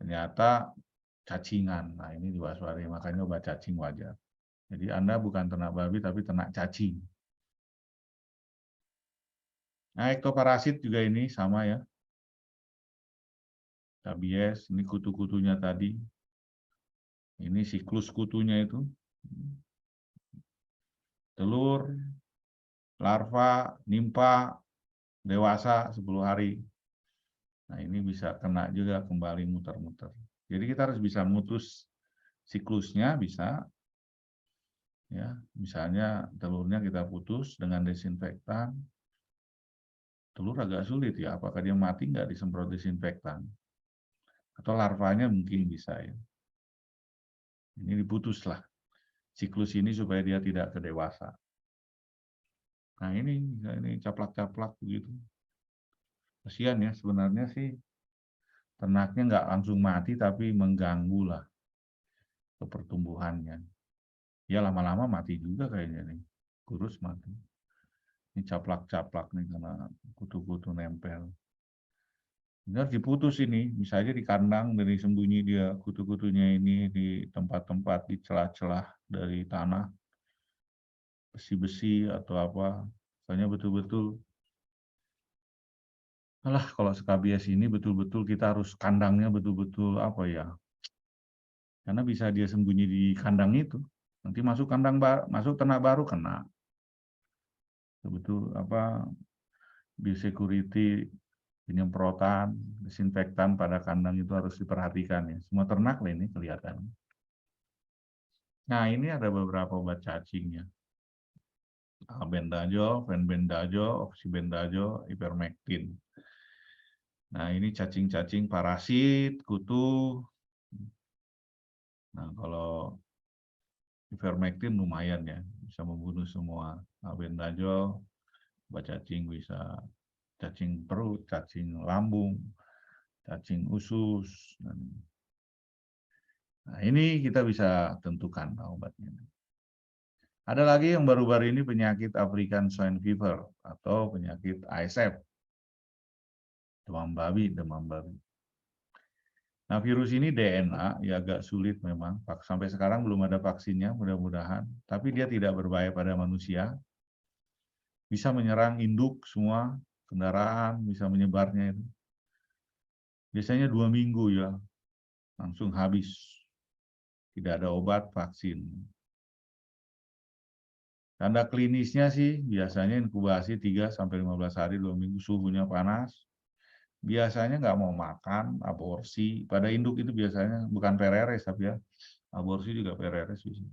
Ternyata cacingan. Nah, ini diwaspadai, makanya obat cacing wajar. Jadi Anda bukan ternak babi, tapi ternak cacing. Nah, ektoparasit juga ini sama, ya. Rabies, ini kutu-kutunya tadi. Ini siklus kutunya itu. Telur, larva, nimpa, dewasa 10 hari. Nah, ini bisa kena juga kembali muter-muter. Jadi kita harus bisa mutus siklusnya, bisa. Ya, misalnya telurnya kita putus dengan desinfektan. Telur agak sulit, ya, apakah dia mati nggak disemprot desinfektan? Atau larvanya mungkin bisa, ya. Ini diputuslah siklus ini supaya dia tidak kedewasa. Nah, ini caplak-caplak begitu. Kasihan, ya, sebenarnya sih ternaknya nggak langsung mati, tapi mengganggu lah ke pertumbuhannya. Ya, lama-lama mati juga kayaknya nih, kurus mati. Ini caplak-caplak nih karena kutu-kutu nempel. Ini harus diputus ini, misalnya di kandang dari sembunyi dia kutu-kutunya ini di tempat-tempat di celah-celah dari tanah, besi-besi atau apa, misalnya betul-betul. Alah, kalau skabies ini betul-betul kita harus kandangnya betul-betul apa, ya? Karena bisa dia sembunyi di kandang itu, nanti masuk kandang masuk ternak baru kena. Betul apa, biosecurity, penyemprotan, desinfektan pada kandang itu harus diperhatikan, ya. Semua ternak lah ini kelihatan. Nah, ini ada beberapa obat cacing, ya. Albendazole, fenbendazole, oxybendazole, ivermectin. Nah, ini cacing-cacing parasit, kutu. Nah, kalau ivermectin lumayan, ya, bisa membunuh semua. Albendazole, obat cacing bisa cacing perut, cacing lambung, cacing usus. Nah, ini kita bisa tentukan obatnya. Ada lagi yang baru-baru ini penyakit African Swine Fever atau penyakit ASF, demam babi. Nah, virus ini DNA, ya, agak sulit memang. Sampai sekarang belum ada vaksinnya, mudah-mudahan. Tapi dia tidak berbahaya pada manusia. Bisa menyerang induk semua kendaraan, bisa menyebarnya itu. Biasanya 2 minggu ya, langsung habis. Tidak ada obat, vaksin. Tanda klinisnya sih biasanya inkubasi 3-15 hari, 2 minggu, suhunya panas. Biasanya nggak mau makan, aborsi. Pada induk itu biasanya bukan pereres tapi ya, aborsi juga pereres bisa.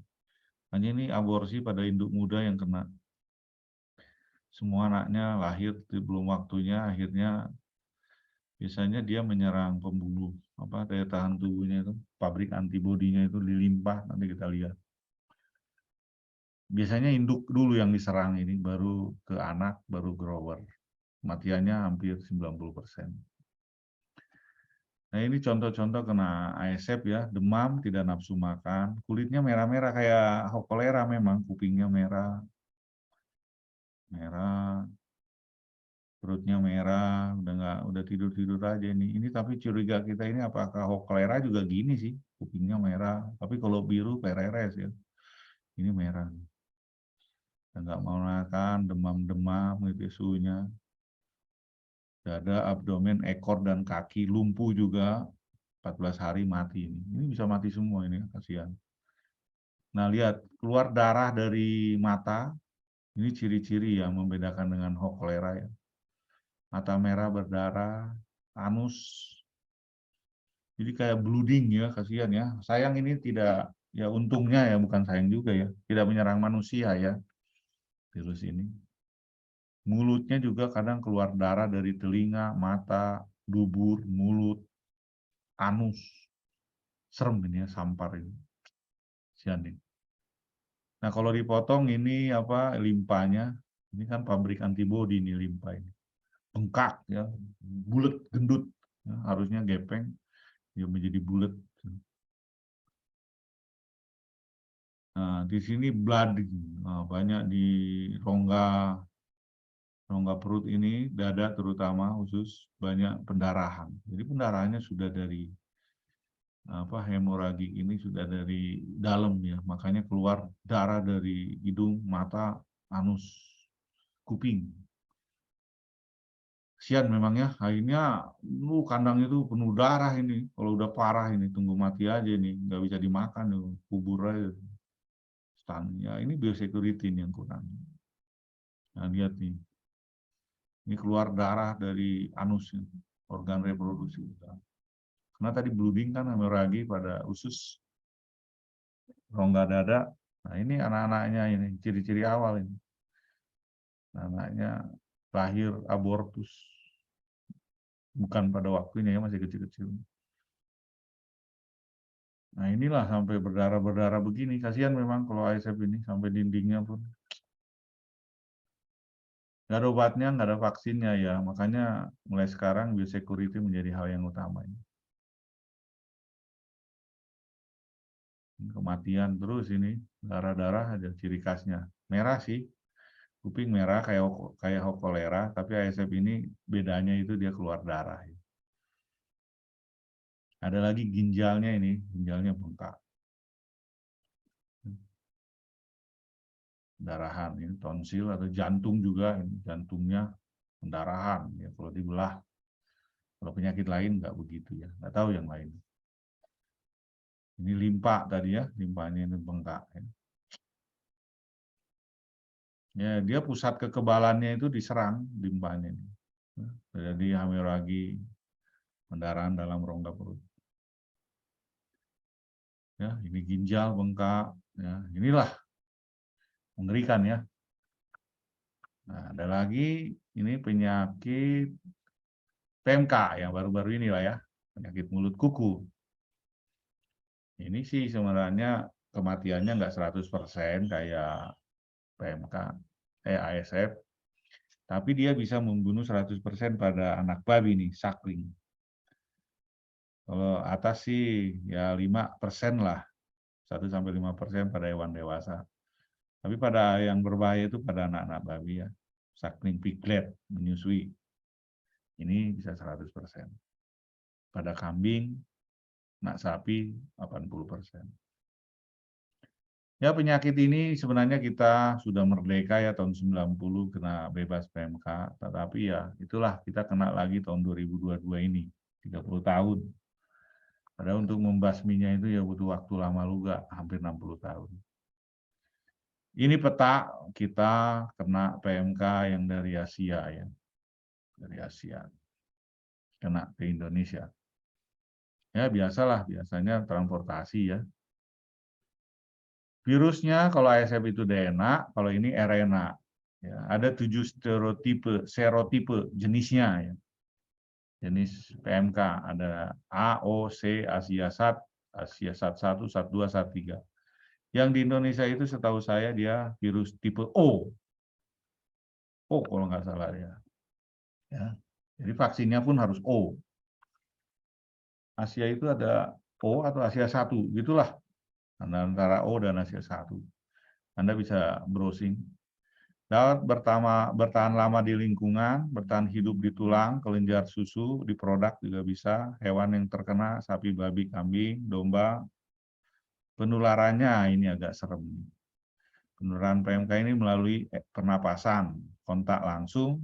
Hanya ini aborsi pada induk muda yang kena. Semua anaknya lahir belum waktunya, akhirnya biasanya dia menyerang pembunuh daya tahan tubuhnya itu, pabrik antibodinya itu dilimpah, nanti kita lihat. Biasanya induk dulu yang diserang ini, baru ke anak, baru grower. Kematiannya hampir 90%. Nah ini contoh-contoh kena ASF ya, demam, tidak nafsu makan, kulitnya merah-merah kayak kolera memang, kupingnya merah, perutnya merah, udah tidur aja ini. Ini tapi curiga kita ini apakah kolera juga gini sih, kupingnya merah. Tapi kalau biru pereres ya, ini merah. Nggak mau makan, demam-demam gitu ya, suhunya. Dada, abdomen, ekor dan kaki lumpuh juga, 14 hari mati ini. Ini bisa mati semua ini, kasihan. Nah lihat, keluar darah dari mata, ini ciri-ciri yang membedakan dengan kolera ya. Mata merah berdarah, anus. Jadi kayak blooding ya, kasihan ya. Sayang ini tidak, ya untungnya ya, bukan sayang juga ya, tidak menyerang manusia ya, virus ini. Mulutnya juga kadang keluar darah dari telinga, mata, dubur, mulut, anus. Serem ini ya, sampar ini. Kasihan ini. Nah kalau dipotong ini limpanya, ini kan pabrik antibodi ini limpa ini. Bengkak ya, bulat, gendut. Ya, harusnya gepeng, dia menjadi bulat. Nah, di sini blood, banyak di rongga perut ini, dada terutama khusus, banyak pendarahan. Jadi pendarahannya sudah dari hemoragik ini sudah dari dalam ya, makanya keluar darah dari hidung, mata, anus, kuping. Kasihan memang ya, akhirnya kandang itu penuh darah ini. Kalau udah parah ini, tunggu mati aja ini, nggak bisa dimakan, kubur aja. Ya, ini biosecurity yang kurang. Nah, lihat nih. Ini keluar darah dari anus, organ reproduksi. Karena tadi bleeding kan hemoragi pada usus, rongga dada. Nah ini anak-anaknya ini, ciri-ciri awal ini. Anaknya lahir abortus. Bukan pada waktunya ya, masih kecil-kecil. Nah inilah sampai berdarah-berdarah begini. Kasihan memang kalau ASF ini, sampai dindingnya pun. Nggak ada obatnya, nggak ada vaksinnya ya. Makanya mulai sekarang biosecurity menjadi hal yang utama. Kematian terus ini, darah-darah ada ciri khasnya. Merah sih, kuping merah kayak kolera, tapi ASF ini bedanya itu dia keluar darah. Ada lagi ginjalnya ini, ginjalnya bengkak. Pendarahan, ini tonsil atau jantung juga, ini jantungnya pendarahan ya, kalau dibelah. Kalau penyakit lain nggak begitu ya, nggak tahu yang lain. Ini limpa tadi ya, limpanya ini bengkak. Ya, dia pusat kekebalannya itu diserang limpanya ini. Jadi hemoragi, pendarahan dalam rongga perut. Ya, ini ginjal bengkak. Ya, inilah mengerikan ya. Nah, ada lagi ini penyakit PMK yang baru-baru ini lah ya, penyakit mulut kuku. Ini sih sebenarnya kematiannya nggak 100% kayak PMK, ASF, tapi dia bisa membunuh 100% pada anak babi nih, suckling. Kalau atas sih ya 5% lah, 1-5% pada hewan dewasa. Tapi pada yang berbahaya itu pada anak-anak babi ya, suckling piglet, menyusui. Ini bisa 100%. Pada kambing, anak sapi 80%. Ya penyakit ini sebenarnya kita sudah merdeka ya tahun 90 kena bebas PMK, tetapi ya itulah kita kena lagi tahun 2022 ini. 30 tahun. Padahal untuk membasminya itu ya butuh waktu lama juga, hampir 60 tahun. Ini peta kita kena PMK yang dari Asia ya. Dari Asia. Kena ke Indonesia. Ya biasalah, biasanya transportasi ya. Virusnya kalau ASF itu DNA, kalau ini RNA. Ya, ada 7 serotipe jenisnya ya. Jenis PMK ada A, O, C, Asia SAT, Asia SAT 1, SAT 2, SAT 3. Yang di Indonesia itu setahu saya dia virus tipe O. O kalau nggak salah ya. Jadi vaksinnya pun harus O. Asia itu ada O atau Asia 1, gitulah. Antara O dan Asia 1. Anda bisa browsing. Dapat bertahan lama di lingkungan, bertahan hidup di tulang, kelenjar susu, di produk juga bisa. Hewan yang terkena, sapi, babi, kambing, domba. Penularannya ini agak serem. Penularan PMK ini melalui pernapasan, kontak langsung,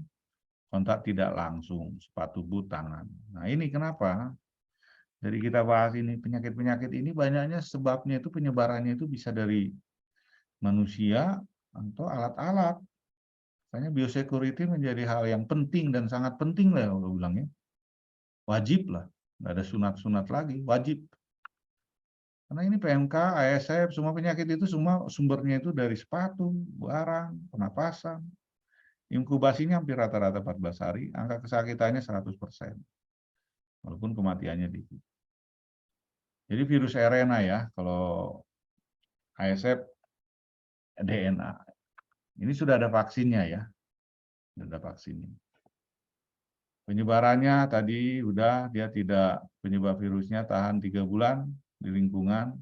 kontak tidak langsung, sepatu boot, tangan. Nah ini kenapa? Jadi kita bahas ini, penyakit-penyakit ini banyaknya sebabnya itu penyebarannya itu bisa dari manusia atau alat-alat. Makanya biosecurity menjadi hal yang penting dan sangat penting lah kalau bilangnya. Wajib lah, nggak ada sunat-sunat lagi, wajib. Karena ini PMK, ASF, semua penyakit itu semua sumbernya itu dari sepatu, barang, pernapasan. Inkubasinya hampir rata-rata 14 hari, angka kesakitannya 100%. Walaupun kematiannya dikit. Jadi virus RNA ya, kalau ASF DNA. Ini sudah ada vaksinnya ya. Sudah ada vaksinnya. Penyebarannya tadi udah dia tidak penyebab virusnya tahan 3 bulan di lingkungan.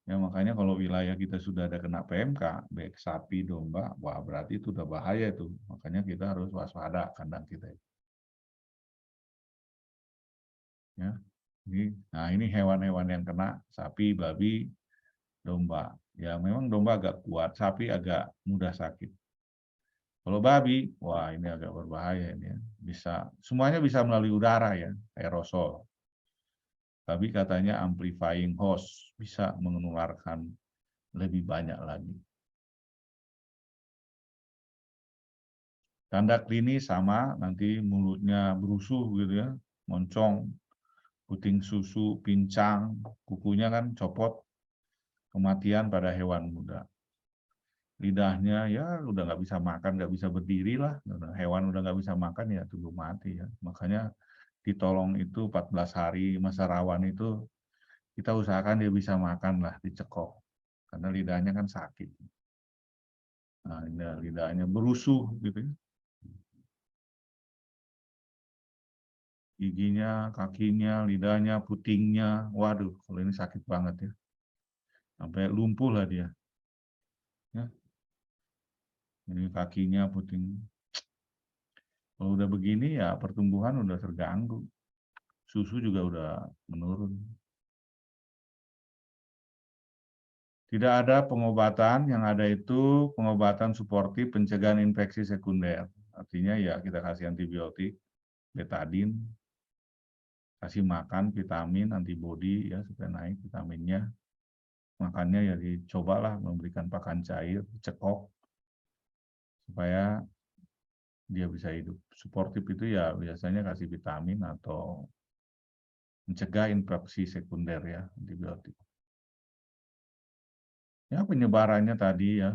Ya makanya kalau wilayah kita sudah ada kena PMK, baik sapi, domba, wah berarti itu udah bahaya itu. Makanya kita harus waspada kandang kita. Ya. Nah ini hewan-hewan yang kena, sapi, babi, domba. Ya memang domba agak kuat, sapi agak mudah sakit. Kalau babi, wah ini agak berbahaya ini ya. Semuanya bisa melalui udara ya, aerosol. Tapi katanya amplifying host bisa menularkan lebih banyak lagi. Tanda klinis sama, nanti mulutnya berusuh gitu ya, moncong, puting susu, pincang, kukunya kan copot, kematian pada hewan muda. Lidahnya ya udah nggak bisa makan, nggak bisa berdiri lah. Hewan udah nggak bisa makan ya tunggu mati ya. Makanya ditolong itu 14 hari masa rawan itu kita usahakan dia bisa makan lah, dicekok. Karena lidahnya kan sakit. Nah, lidahnya berusuh gitu ya. Giginya, kakinya, lidahnya, putingnya. Waduh, kalau ini sakit banget ya. Sampai lumpuh lah dia. Ya. Ini kakinya, puting. Kalau udah begini ya pertumbuhan udah terganggu. Susu juga udah menurun. Tidak ada pengobatan, yang ada itu pengobatan suportif pencegahan infeksi sekunder. Artinya ya kita kasih antibiotik, betadin, kasih makan vitamin, antibodi ya supaya naik vitaminnya. Makannya ya dicobalah memberikan pakan cair, cekok supaya dia bisa hidup. Suportif itu ya biasanya kasih vitamin atau mencegah infeksi sekunder ya, antibiotik. Ya penyebarannya tadi ya,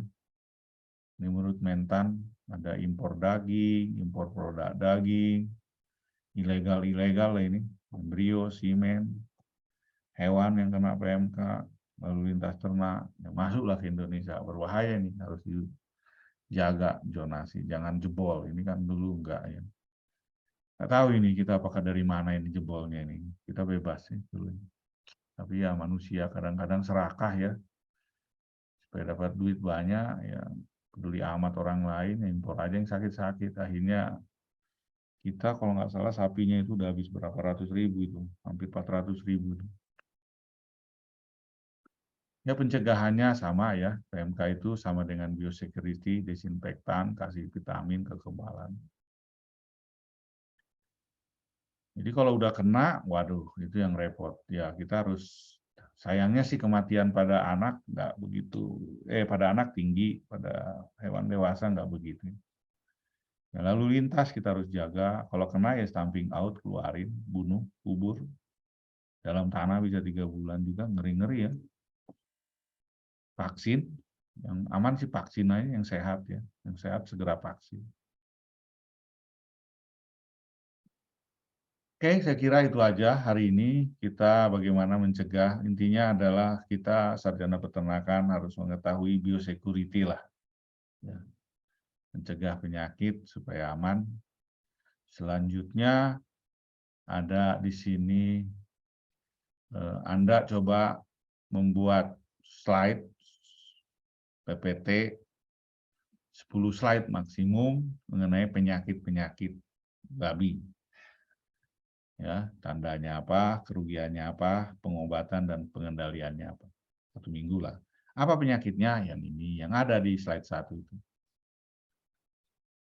ini menurut Mentan ada impor daging, impor produk daging, ilegal-ilegal lah ini, embrio, semen, hewan yang kena PMK, lalu lintas ternak, ya masuklah ke Indonesia, berbahaya nih, harus dijaga zonasi, jangan jebol, ini kan dulu enggak ya. Nggak tahu ini kita apakah dari mana ini jebolnya ini, kita bebas sih dulu. Tapi ya manusia kadang-kadang serakah ya, supaya dapat duit banyak, ya peduli amat orang lain, impor aja yang sakit-sakit, akhirnya kita kalau nggak salah sapinya itu udah habis berapa ratus ribu itu, hampir 400 ribu. Ya pencegahannya sama ya, PMK itu sama dengan biosecurity, desinfektan, kasih vitamin, kekebalan. Jadi kalau udah kena, waduh, itu yang repot. Ya, kita harus, sayangnya sih kematian pada anak nggak begitu, pada anak tinggi, pada hewan dewasa nggak begitu. Ya, lalu lintas kita harus jaga. Kalau kena ya stamping out, keluarin, bunuh, kubur. Dalam tanah bisa 3 bulan juga, ngeri-ngeri ya. Vaksin, yang aman sih vaksin aja, yang sehat ya. Yang sehat segera vaksin. Oke, saya kira itu aja hari ini. Kita bagaimana mencegah, intinya adalah kita sarjana peternakan harus mengetahui biosecurity lah. Ya. Mencegah penyakit supaya aman. Selanjutnya ada di sini, Anda coba membuat slide PPT 10 slide maksimum mengenai penyakit-penyakit babi. Ya, tandanya apa, kerugiannya apa, pengobatan dan pengendaliannya apa. 1 minggu lah. Apa penyakitnya? Yang ini, yang ada di slide 1 itu.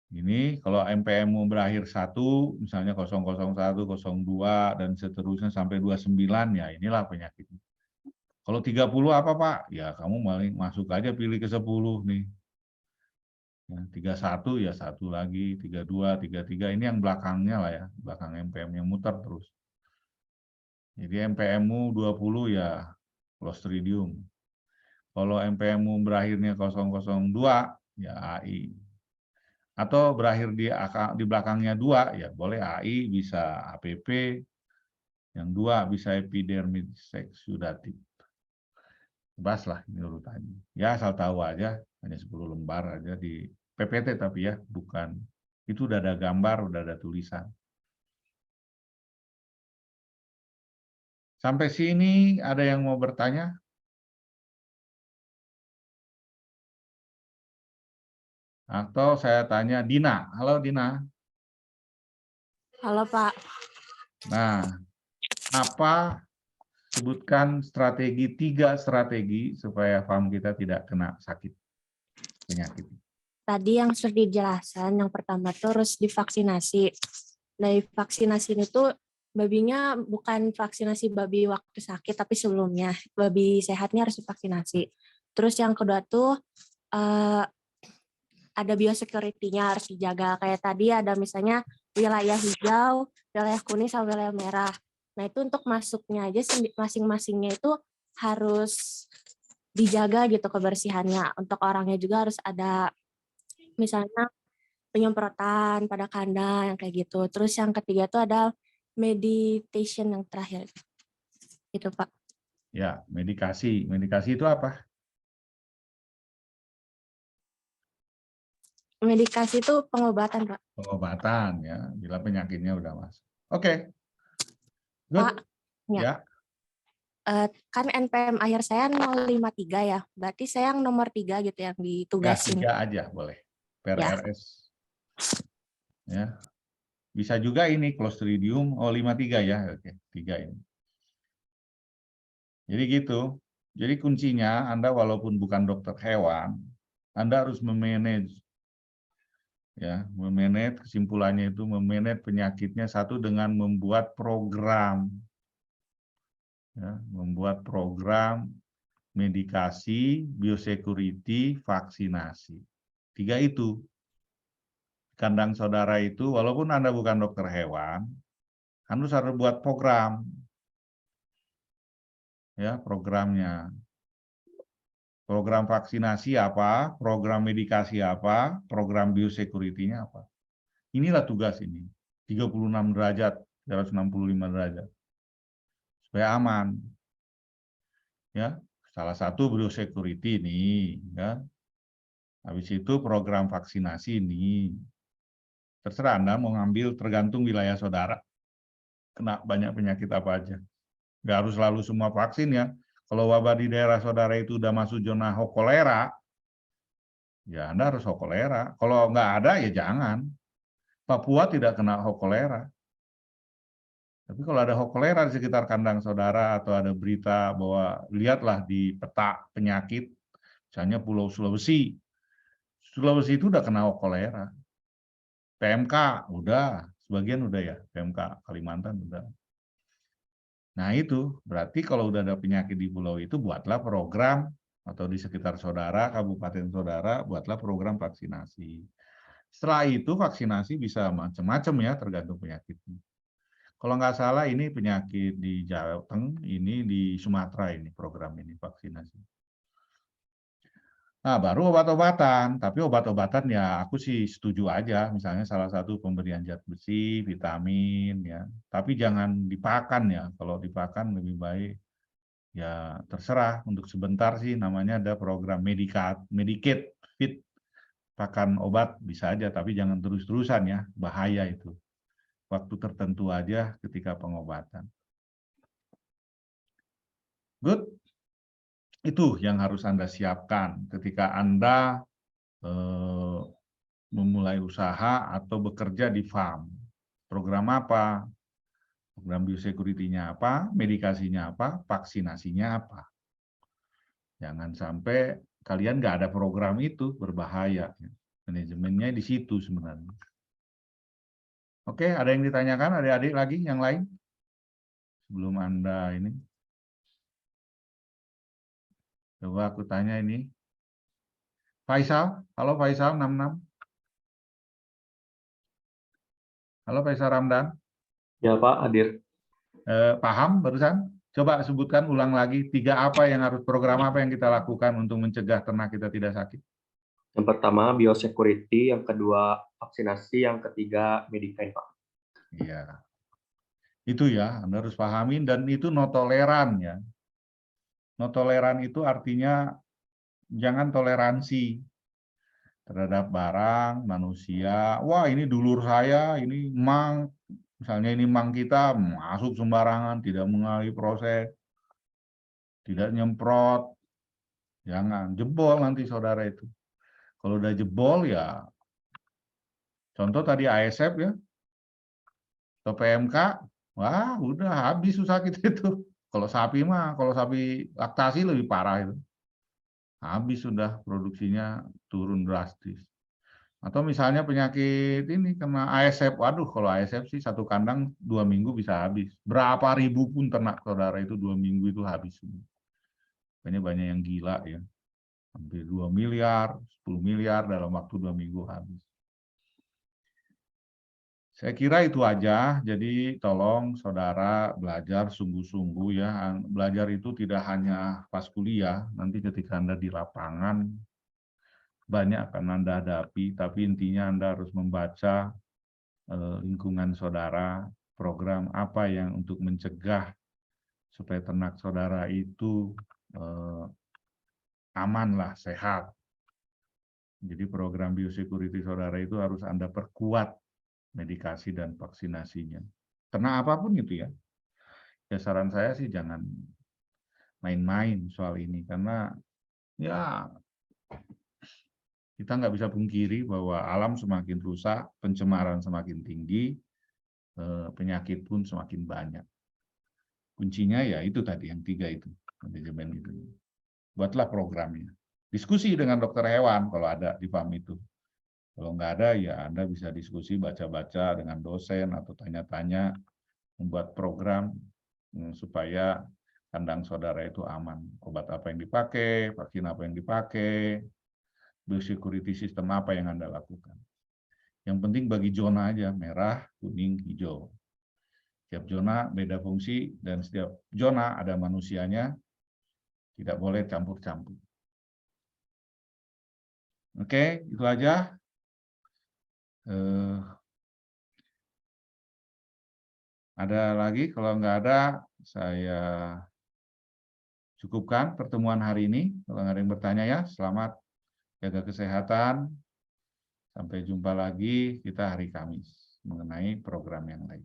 Ini kalau MPMU berakhir 1, misalnya 001, 02, dan seterusnya sampai 29, ya inilah penyakitnya. Kalau 30 apa Pak? Ya kamu masuk aja pilih ke 10 nih. Ya, 31 ya 1 lagi, 32, 33, ini yang belakangnya lah ya, belakang MPM yang muter terus. Jadi MPMU 20 ya Clostridium. Kalau MPMU berakhirnya 002 ya AI. Atau berakhir di belakangnya 2 ya boleh AI, bisa APP, yang 2 bisa epidermis exudatif. Bebas lah ini urutannya. Ya asal tahu aja, hanya 10 lembar aja di PPT tapi ya, bukan. Itu udah ada gambar, udah ada tulisan. Sampai sini ada yang mau bertanya? Atau saya tanya Dina. Halo Dina. Halo Pak. Nah, apa, sebutkan 3 strategi supaya farm kita tidak kena sakit penyakit. Tadi yang sudah dijelaskan, yang pertama tuh harus divaksinasi. Dari vaksinasi itu babinya bukan vaksinasi babi waktu sakit, tapi sebelumnya. Babi sehatnya harus divaksinasi. Terus yang kedua tuh ada biosecurity-nya harus dijaga. Kayak tadi ada misalnya wilayah hijau, wilayah kuning, sama wilayah merah. Nah itu untuk masuknya aja masing-masingnya itu harus dijaga gitu kebersihannya. Untuk orangnya juga harus ada misalnya penyemprotan pada kandang yang kayak gitu. Terus yang ketiga tuh ada meditation yang terakhir. Gitu Pak. Ya, medikasi. Medikasi itu apa? Medikasi itu pengobatan Pak. Pengobatan ya, bila penyakitnya udah masuk. Oke. Good. Pak, ya. Ya. Kan NPM akhir saya 053 ya. Berarti saya yang nomor 3 gitu yang Ya, ditugasin. 3 aja boleh. Per Ya. RS. Ya. Bisa juga ini Clostridium 53 ya. Oke, 3 ini. Jadi gitu. Jadi kuncinya Anda walaupun bukan dokter hewan, Anda harus memanage, ya, memanage, kesimpulannya itu memanage penyakitnya satu dengan membuat program, ya, membuat program medikasi, biosecurity, vaksinasi. 3 itu. Kandang saudara itu, walaupun Anda bukan dokter hewan, Anda harus buat program, ya, programnya. Program vaksinasi apa, program medikasi apa, program biosecurity-nya apa. Inilah tugas ini. 36 derajat, 365 derajat. Supaya aman. Ya, salah satu biosecurity ini, ya. Habis itu program vaksinasi ini. Terserah Anda mau ngambil tergantung wilayah saudara. Kena banyak penyakit apa aja. Nggak harus selalu semua vaksin ya. Kalau wabah di daerah saudara itu udah masuk zona kolera, ya Anda harus kolera. Kalau nggak ada, ya jangan. Papua tidak kena kolera. Tapi kalau ada kolera di sekitar kandang saudara atau ada berita bahwa lihatlah di peta penyakit, misalnya Pulau Sulawesi. Sulawesi itu udah kena kolera. PMK, udah. Sebagian udah ya, PMK Kalimantan udah. Nah itu, berarti kalau udah ada penyakit di pulau itu, buatlah program, atau di sekitar saudara, kabupaten saudara, buatlah program vaksinasi. Setelah itu vaksinasi bisa macam-macam ya, tergantung penyakitnya. Kalau nggak salah ini penyakit di Jateng, ini di Sumatera ini program ini vaksinasi. Nah, baru obat-obatan, tapi obat-obatan ya aku sih setuju aja, misalnya salah satu pemberian zat besi, vitamin ya, tapi jangan dipakan ya, kalau dipakan lebih baik ya terserah, untuk sebentar sih namanya ada program Medicaid Fit, pakan obat bisa aja, tapi jangan terus-terusan ya, bahaya itu. Waktu tertentu aja ketika pengobatan. Good. Itu yang harus Anda siapkan ketika Anda memulai usaha atau bekerja di farm. Program apa? Program biosecurity-nya apa? Medikasinya apa? Vaksinasinya apa? Jangan sampai kalian nggak ada program itu, berbahaya. Manajemennya di situ sebenarnya. Oke, ada yang ditanyakan adik-adik lagi yang lain? Sebelum Anda ini. Coba aku tanya ini. Faisal, halo Faisal 66. Halo Faisal Ramdan. Ya Pak, hadir. Paham barusan? Coba sebutkan ulang lagi, 3 apa yang harus, program apa yang kita lakukan untuk mencegah ternak kita tidak sakit? Yang pertama biosecurity, yang kedua vaksinasi, yang ketiga Medicaid Pak. Iya. Itu ya, Anda harus pahamin, dan itu no toleran ya. No toleran itu artinya jangan toleransi terhadap barang, manusia. Wah, ini dulur saya, ini mang, misalnya ini mang kita masuk sembarangan, tidak mengalami proses, tidak nyemprot. Jangan, jebol nanti saudara itu. Kalau udah jebol ya, contoh tadi ASF ya, atau PMK, wah udah habis susah kita itu. Kalau sapi mah, kalau sapi laktasi lebih parah itu. Habis sudah produksinya turun drastis. Atau misalnya penyakit ini kena ASF, waduh kalau ASF sih satu kandang 2 minggu bisa habis. Berapa ribu pun ternak saudara itu 2 minggu itu habis. Banyak yang gila ya. Hampir 2 miliar, 10 miliar dalam waktu 2 minggu habis. Saya kira itu aja, jadi tolong saudara belajar sungguh-sungguh ya. Belajar itu tidak hanya pas kuliah, nanti ketika Anda di lapangan, banyak akan Anda hadapi, tapi intinya Anda harus membaca lingkungan saudara, program apa yang untuk mencegah supaya ternak saudara itu aman lah, sehat. Jadi program biosecurity saudara itu harus Anda perkuat, medikasi dan vaksinasinya. Ternak apapun itu ya. Ya saran saya sih jangan main-main soal ini, karena ya kita nggak bisa pungkiri bahwa alam semakin rusak, pencemaran semakin tinggi, penyakit pun semakin banyak. Kuncinya ya itu tadi, yang 3 itu, manajemen itu. Buatlah programnya. Diskusi dengan dokter hewan kalau ada di farm itu. Kalau nggak ada, ya Anda bisa diskusi, baca-baca dengan dosen atau tanya-tanya, membuat program supaya kandang saudara itu aman. Obat apa yang dipakai, vaksin apa yang dipakai, biosecurity system apa yang Anda lakukan. Yang penting bagi zona aja, merah, kuning, hijau. Setiap zona beda fungsi, dan setiap zona ada manusianya, tidak boleh campur-campur. Oke, itu aja. Ada lagi? Kalau nggak ada, saya cukupkan pertemuan hari ini. Kalau nggak ada yang bertanya ya, selamat jaga kesehatan. Sampai jumpa lagi kita hari Kamis mengenai program yang lain.